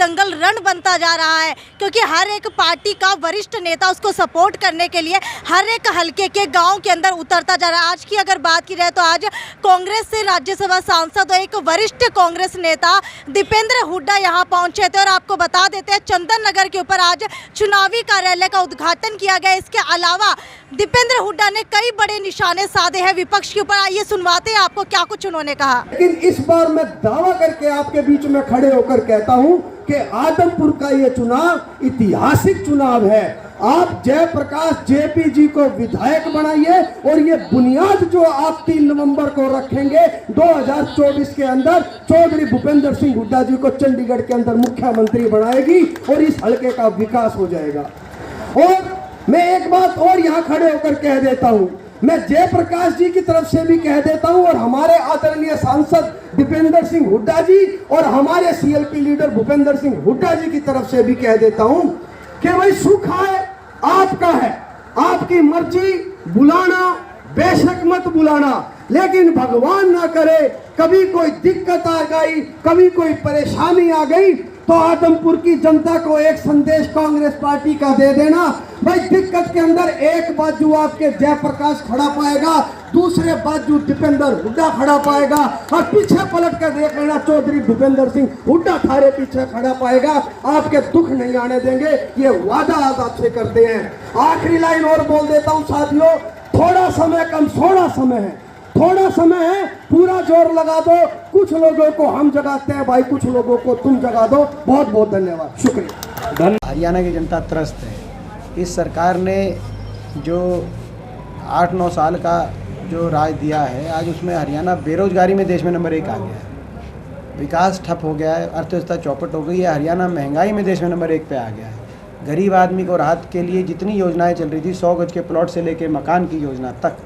दंगल रण बनता जा रहा है, क्योंकि हर एक पार्टी का वरिष्ठ नेता उसको सपोर्ट करने के लिए हर एक हलके के गांव के अंदर उतरता जा रहा है। आज की अगर बात की जाए तो आज कांग्रेस से राज्यसभा सांसद और एक वरिष्ठ कांग्रेस नेता दीपेंद्र हुड्डा यहां पहुंचे थे। और आपको बता देते हैं, चंदन नगर के ऊपर आज चुनावी कार्यालय का उद्घाटन किया गया। इसके अलावा दीपेंद्र हुड्डा ने कई बड़े निशाने साधे हैं विपक्ष के ऊपर। आइए सुनवाते हैं आपको क्या कुछ उन्होंने कहा। लेकिन इस बार मैं दावा करके आपके बीच में खड़े होकर कहता हूं कि आदमपुर का ये चुनाव ऐतिहासिक चुनाव है। आप जयप्रकाश जेपी जी को विधायक बनाइए और ये बुनियाद जो आप 3 नवंबर को रखेंगे 2024 के अंदर, चौधरी भूपेंद्र सिंह हुड्डा जी को चंडीगढ़ के अंदर मुख्यमंत्री बनाएगी और इस हलके का विकास हो जाएगा। और मैं एक बात और यहाँ खड़े होकर कह देता हूँ, मैं जयप्रकाश जी की तरफ से भी कह देता हूं और हमारे आदरणीय सांसद दीपेंद्र सिंह हुड्डा जी और हमारे सीएलपी लीडर भूपेंद्र सिंह हुड्डा जी की तरफ से भी कह देता हूं कि भाई सुख है आपका है, आपकी मर्जी, बुलाना बेशक मत बुलाना, लेकिन भगवान ना करे कभी कोई दिक्कत आ गई, कभी कोई परेशानी आ गई तो आदमपुर की जनता को एक संदेश कांग्रेस पार्टी का दे देना। भाई दिक्कत के अंदर एक बाजू आपके जयप्रकाश खड़ा पाएगा, दूसरे बाजू दीपेंद्र हुड्डा खड़ा पाएगा और पीछे पलट कर देख लेना चौधरी भूपेंद्र सिंह हुड्डा थारे पीछे खड़ा पाएगा। आपके दुख नहीं आने देंगे, ये वादा आज आपसे करते हैं। आखिरी लाइन और बोल देता हूँ साथियों, थोड़ा समय कम सोना समय है, थोड़ा समय है, पूरा जोर लगा दो। कुछ लोगों को हम जगाते हैं भाई, कुछ लोगों को तुम जगा दो। बहुत बहुत धन्यवाद, शुक्रिया। हरियाणा की जनता त्रस्त है। इस सरकार ने जो 8-9 साल का जो राज दिया है, आज उसमें हरियाणा बेरोजगारी में देश में नंबर 1 आ गया है, विकास ठप हो गया है, अर्थव्यवस्था चौपट हो गई है, हरियाणा महंगाई में देश में नंबर 1 पे आ गया है। गरीब आदमी को राहत के लिए जितनी योजनाएं चल रही थी, 100 गज के प्लॉट से लेकर मकान की योजना तक,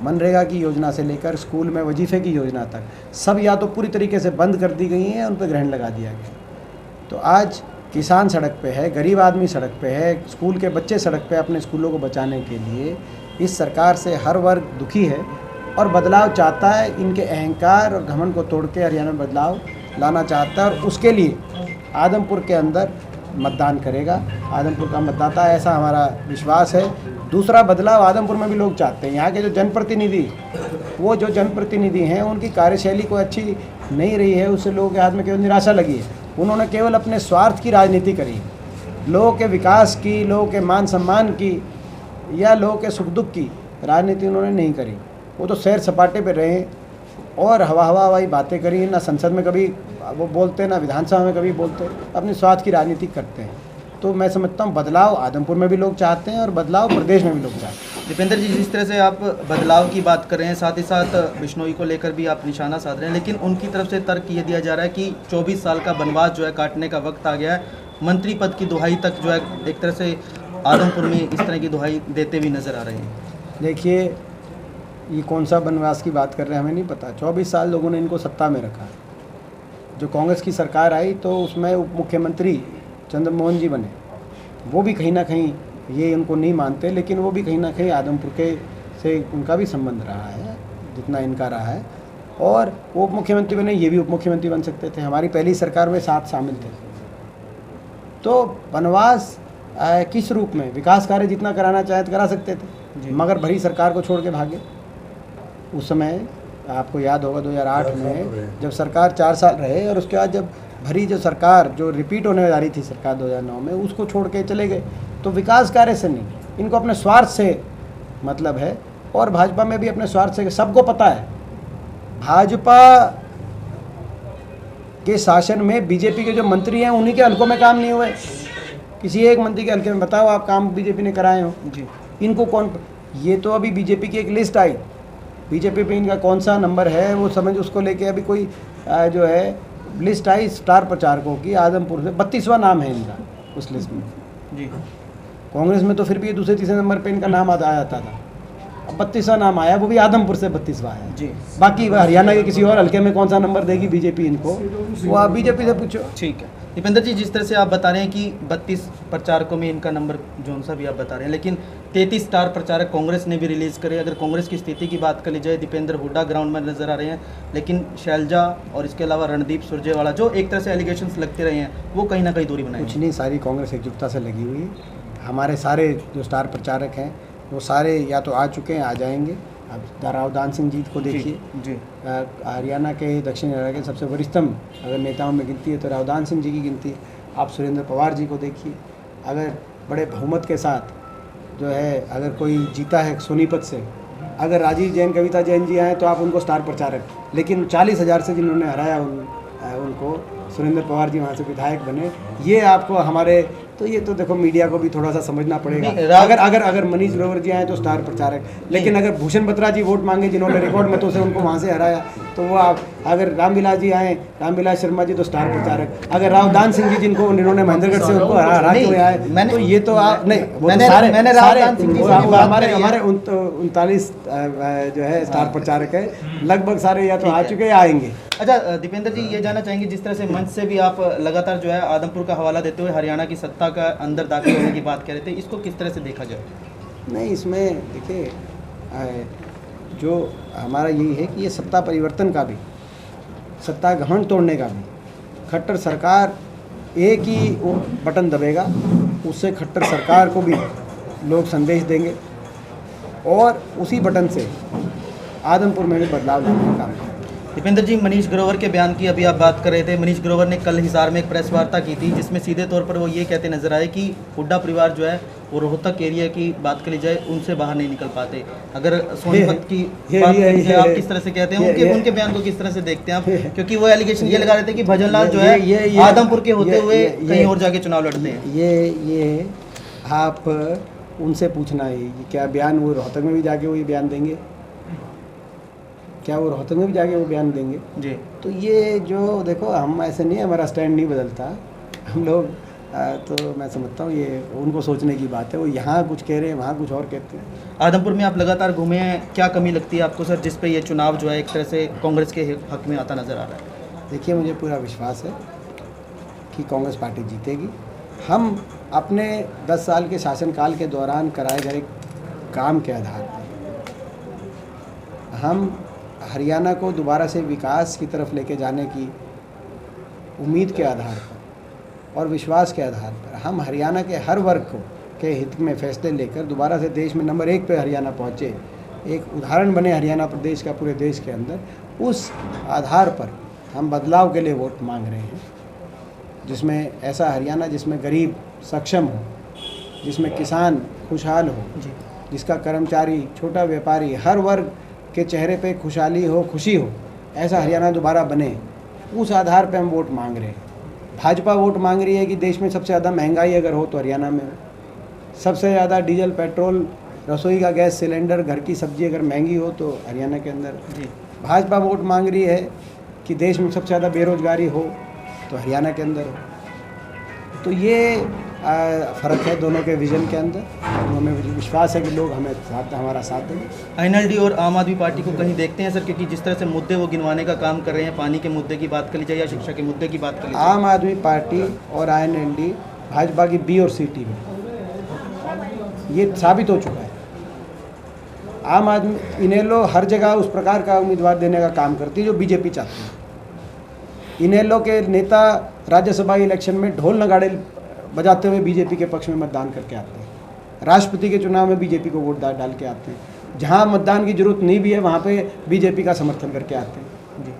मनरेगा की योजना से लेकर स्कूल में वजीफे की योजना तक, सब या तो पूरी तरीके से बंद कर दी गई हैं, उन पर ग्रहण लगा दिया गया। तो आज किसान सड़क पे है, गरीब आदमी सड़क पे है, स्कूल के बच्चे सड़क पे अपने स्कूलों को बचाने के लिए इस सरकार से हर वर्ग दुखी है और बदलाव चाहता है। इनके अहंकार और घमंड को तोड़ के हरियाणा में बदलाव लाना चाहता है और उसके लिए आदमपुर के अंदर मतदान करेगा। आदमपुर का मतदाता, ऐसा हमारा विश्वास है। दूसरा बदलाव आदमपुर में भी लोग चाहते हैं। यहाँ के जो जनप्रतिनिधि, वो जो जनप्रतिनिधि हैं, उनकी कार्यशैली कोई अच्छी नहीं रही है, उससे लोगों के हाथ में केवल निराशा लगी है। उन्होंने केवल अपने स्वार्थ की राजनीति करी, लोगों के विकास की, लोगों के मान सम्मान की या लोगों के सुख दुख की राजनीति उन्होंने नहीं करी। वो तो सैर सपाटे पे रहे और हवाई बातें करी, ना संसद में कभी वो बोलते, ना विधानसभा में कभी बोलते, अपने स्वार्थ की राजनीति करते हैं। तो मैं समझता हूँ बदलाव आदमपुर में भी लोग चाहते हैं और बदलाव प्रदेश में भी लोग चाहते हैं। दीपेंद्र जी, जिस तरह से आप बदलाव की बात कर रहे हैं, साथ ही साथ बिश्नोई को लेकर भी आप निशाना साध रहे हैं, लेकिन उनकी तरफ से तर्क ये दिया जा रहा है कि 24 साल का बनवास जो है काटने का वक्त आ गया है। मंत्री पद की दुहाई तक जो है एक तरह से आदमपुर में इस तरह की दुहाई देते भी नज़र आ रहे हैं। देखिए, ये कौन सा बनवास की बात कर रहे हैं हमें नहीं पता। 24 साल लोगों ने इनको सत्ता में रखा। जो कांग्रेस की सरकार आई तो उसमें उप मुख्यमंत्री चंद्रमोहन जी बने, वो भी कहीं ना कहीं ये उनको नहीं मानते, लेकिन वो भी कहीं ना कहीं आदमपुर के से उनका भी संबंध रहा है जितना इनका रहा है। और वो उप मुख्यमंत्री बने, ये भी उप मुख्यमंत्री बन सकते थे। हमारी पहली सरकार में 7 शामिल थे। तो बनवास किस रूप में, विकास कार्य जितना कराना चाहे तो करा सकते थे, मगर भरी सरकार को छोड़ के भागे। उस समय आपको याद होगा 2008 में जब सरकार 4 साल रहे और उसके बाद जब भरी जो सरकार जो रिपीट होने जा रही थी सरकार 2009 में, उसको छोड़ के चले गए। तो विकास कार्य से नहीं, इनको अपने स्वार्थ से मतलब है। और भाजपा में भी अपने स्वार्थ से, सबको पता है भाजपा के शासन में बीजेपी के जो मंत्री हैं उन्हीं के हलकों में काम नहीं हुए। किसी एक मंत्री के हल्के में बताओ आप काम बीजेपी ने कराए हो जी। इनको कौन, ये तो अभी बीजेपी की एक लिस्ट आई, बीजेपी पे इनका कौन सा नंबर है वो समझ, उसको लेके अभी कोई जो है लिस्ट आई स्टार प्रचारकों की, आदमपुर से 32वां नाम है इनका उस लिस्ट में जी। कांग्रेस में तो फिर भी दूसरे तीसरे नंबर पे इनका नाम आ जाता था, अब 32वां नाम आया, वो भी आदमपुर से 32वां है जी। बाकी हरियाणा के किसी और हल्के में कौन सा नंबर देगी बीजेपी इनको, वो आप बीजेपी से पूछो। ठीक है। दीपेंद्र जी, जिस तरह से आप बता रहे हैं कि 32 प्रचारकों में इनका नंबर जौन सा भी आप बता रहे हैं, लेकिन 33 स्टार प्रचारक कांग्रेस ने भी रिलीज़ करे। अगर कांग्रेस की स्थिति की बात कर ली जाए, दीपेंद्र हुड्डा ग्राउंड में नजर आ रहे हैं, लेकिन शैलजा और इसके अलावा रणदीप सुरजेवाला जो एक तरह से एलिगेशंस लगते रहे हैं, वो कहीं ना कहीं दूरी बनाए। कुछ नहीं, सारी कांग्रेस एकजुटता से लगी हुई है। हमारे सारे जो स्टार प्रचारक हैं वो सारे या तो आ चुके हैं, आ जाएंगे। अब रावदान सिंह जी को देखिए जी, हरियाणा के दक्षिण हरियाणा के सबसे वरिष्ठतम अगर नेताओं में गिनती है तो रावदान सिंह जी की गिनती है। आप सुरेंद्र पवार जी को देखिए, अगर बड़े बहुमत के साथ जो है अगर कोई जीता है सोनीपत से, अगर राजीव जैन कविता जैन जी आए तो आप उनको स्टार प्रचारक, लेकिन 40,000 से जिन्होंने हराया उनको सुरेंद्र पवार जी वहाँ से विधायक बने। ये आपको हमारे तो ये तो देखो मीडिया को भी थोड़ा सा समझना पड़ेगा। अगर मनीष ग्रोवर जी आए तो स्टार प्रचारक, लेकिन अगर भूषण बत्रा जी वोट मांगे जिन्होंने रिकॉर्ड मतों से उनको वहाँ से हराया तो वो आप, अगर रामविलास जी आए, रामविलास शर्मा जी तो स्टार प्रचारक, अगर रावदान सिंह जी जिनको जिन्होंने महेंद्रगढ़ से उनको हरा के आए तो ये तो आप नहीं, वो तो सारे हमारे 39 जो है स्टार प्रचारक है, लगभग सारे या तो आ चुके या आएंगे। अच्छा दीपेंद्र जी, ये जानना चाहेंगे, जिस तरह से मंच से भी आप लगातार जो है आदमपुर का हवाला देते हुए हरियाणा की सत्ता का अंदर दाखिल होने की बात कह रहे थे, इसको किस तरह से देखा जाए? नहीं, इसमें देखिए जो हमारा यही है कि ये सत्ता परिवर्तन का भी, सत्ता घमंड तोड़ने का भी, खट्टर सरकार एक ही वो बटन दबेगा, उससे खट्टर सरकार को भी लोग संदेश देंगे और उसी बटन से आदमपुर में भी बदलाव लाने का काम करेंगे। दीपेंद्र जी, मनीष ग्रोवर के बयान की अभी आप बात कर रहे थे। मनीष ग्रोवर ने कल हिसार में एक प्रेस वार्ता की थी जिसमें सीधे तौर पर वो ये कहते नजर आए कि हुड्डा परिवार जो है वो रोहतक एरिया की बात करी जाए उनसे बाहर नहीं निकल पाते। अगर सोनीपत की बात करें आप किस तरह से कहते हैं, उनके बयान को किस तरह से देखते हैं आप? क्योंकि वो एलिगेशन ये लगा रहे थे कि भजनलाल जो है आदमपुर के होते हुए कहीं और जाके चुनाव लड़ते हैं। ये आप उनसे पूछना है क्या बयान वो रोहतक में भी जाके वो ये बयान देंगे? क्या वो रोहतक में भी जाके वो बयान देंगे? जी। तो ये जो देखो, हम ऐसे नहीं, हमारा स्टैंड नहीं बदलता हम लोग, तो मैं समझता हूँ ये उनको सोचने की बात है। वो यहाँ कुछ कह रहे हैं, वहाँ कुछ और कहते हैं। आदमपुर में आप लगातार घूमे हैं, क्या कमी लगती है आपको सर जिस पे ये चुनाव जो है एक तरह से कांग्रेस के हक में आता नज़र आ रहा है? देखिए, मुझे पूरा विश्वास है कि कांग्रेस पार्टी जीतेगी। हम अपने 10 साल के शासनकाल के दौरान कराए गए काम के आधार पर हम हरियाणा को दोबारा से विकास की तरफ लेके जाने की उम्मीद के आधार पर और विश्वास के आधार पर हम हरियाणा के हर वर्ग को के हित में फैसले लेकर दोबारा से देश में नंबर 1 पे हरियाणा पहुँचे, एक उदाहरण बने हरियाणा प्रदेश का पूरे देश के अंदर। उस आधार पर हम बदलाव के लिए वोट मांग रहे हैं, जिसमें ऐसा हरियाणा जिसमें गरीब सक्षम हो, जिसमें किसान खुशहाल हो, जिसका कर्मचारी, छोटा व्यापारी, हर वर्ग के चेहरे पे खुशहाली हो, खुशी हो, ऐसा हरियाणा दोबारा बने। उस आधार पे हम वोट मांग रहे हैं। भाजपा वोट मांग रही है कि देश में सबसे ज़्यादा महंगाई अगर हो तो हरियाणा में हो, सबसे ज़्यादा डीजल, पेट्रोल, रसोई का गैस सिलेंडर, घर की सब्जी अगर महंगी हो तो हरियाणा के अंदर। भाजपा वोट मांग रही है कि देश में सबसे ज़्यादा बेरोजगारी हो तो हरियाणा के अंदर हो। तो ये फ़र्क है दोनों के विजन के अंदर। हमें विश्वास है कि लोग हमारा साथ देंगे। आईएनएलडी और आम आदमी पार्टी को कहीं देखते हैं सर, क्योंकि जिस तरह से मुद्दे वो गिनवाने का काम कर रहे हैं, पानी के मुद्दे की बात कर ली जाए या शिक्षा के मुद्दे की बात कर ली जाए, आम आदमी पार्टी और आईएनएलडी भाजपा की बी और सी टीम है, ये साबित हो चुका है। आम आदमी इनेलो हर जगह उस प्रकार का उम्मीदवार देने का काम करती है जो बीजेपी चाहती है। इनेलो के नेता राज्यसभा इलेक्शन में ढोल नगाड़े बजाते हुए बीजेपी के पक्ष में मतदान करके आते हैं। राष्ट्रपति के चुनाव में बीजेपी को वोट डाल के आते हैं। जहां मतदान की जरूरत नहीं भी है वहां पे बीजेपी का समर्थन करके आते हैं जी,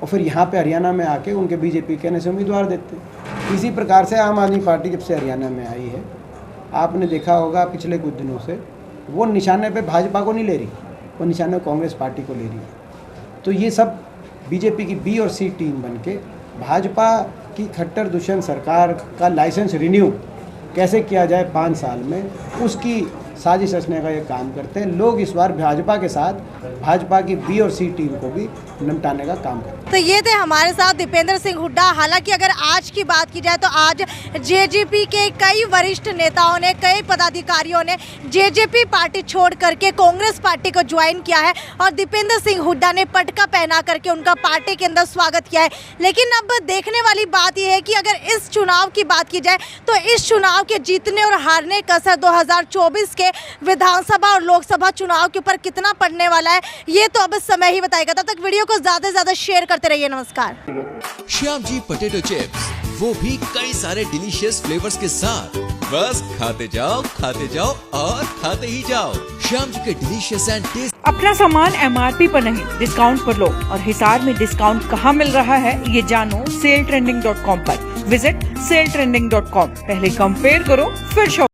और फिर यहाँ पे हरियाणा में आके उनके बीजेपी कहने से उम्मीदवार देते हैं। इसी प्रकार से आम आदमी पार्टी जब से हरियाणा में आई है, आपने देखा होगा पिछले कुछ दिनों से वो निशाने पे भाजपा को नहीं ले रही, वो निशाने कांग्रेस पार्टी को ले रही है। तो ये सब बीजेपी की बी और सी टीम बन के भाजपा की खट्टर दुष्यंत सरकार का लाइसेंस रिन्यू कैसे किया जाए 5 साल में, उसकी साजिश रचने का ये काम करते हैं। लोग इस बार भाजपा के साथ भाजपा की बी और सी टीम को भी निपटाने का काम करें। तो ये थे हमारे साथ दीपेंद्र सिंह हुड्डा। हालांकि अगर आज की बात की जाए तो आज जेजेपी के कई वरिष्ठ नेताओं ने, कई पदाधिकारियों ने जेजेपी पार्टी छोड़ करके कांग्रेस पार्टी को ज्वाइन किया है और दीपेंद्र सिंह हुड्डा ने पटका पहना करके उनका पार्टी के अंदर स्वागत किया है। लेकिन अब देखने वाली बात यह है कि अगर इस चुनाव की बात की जाए तो इस चुनाव के जीतने और हारने का असर 2024 के विधानसभा और लोकसभा चुनाव के ऊपर कितना पड़ने वाला है, ये तो अब समय ही बताएगा। तब तक वीडियो को ज्यादा से ज्यादा शेयर करते रहिए। नमस्कार। श्याम जी पोटैटो चिप्स, वो भी कई सारे डिलीशियस फ्लेवर्स के साथ। बस खाते जाओ और खाते ही जाओ। श्याम जी के डिलीशियस एंड टेस्ट। अपना सामान MRP पर नहीं, डिस्काउंट पर लो। और हिसार में डिस्काउंट कहाँ मिल रहा है ये जानो सेलट्रेंडिंग.com पर। विजिट सेलट्रेंडिंग.com। पहले कंपेयर करो फिर शॉप।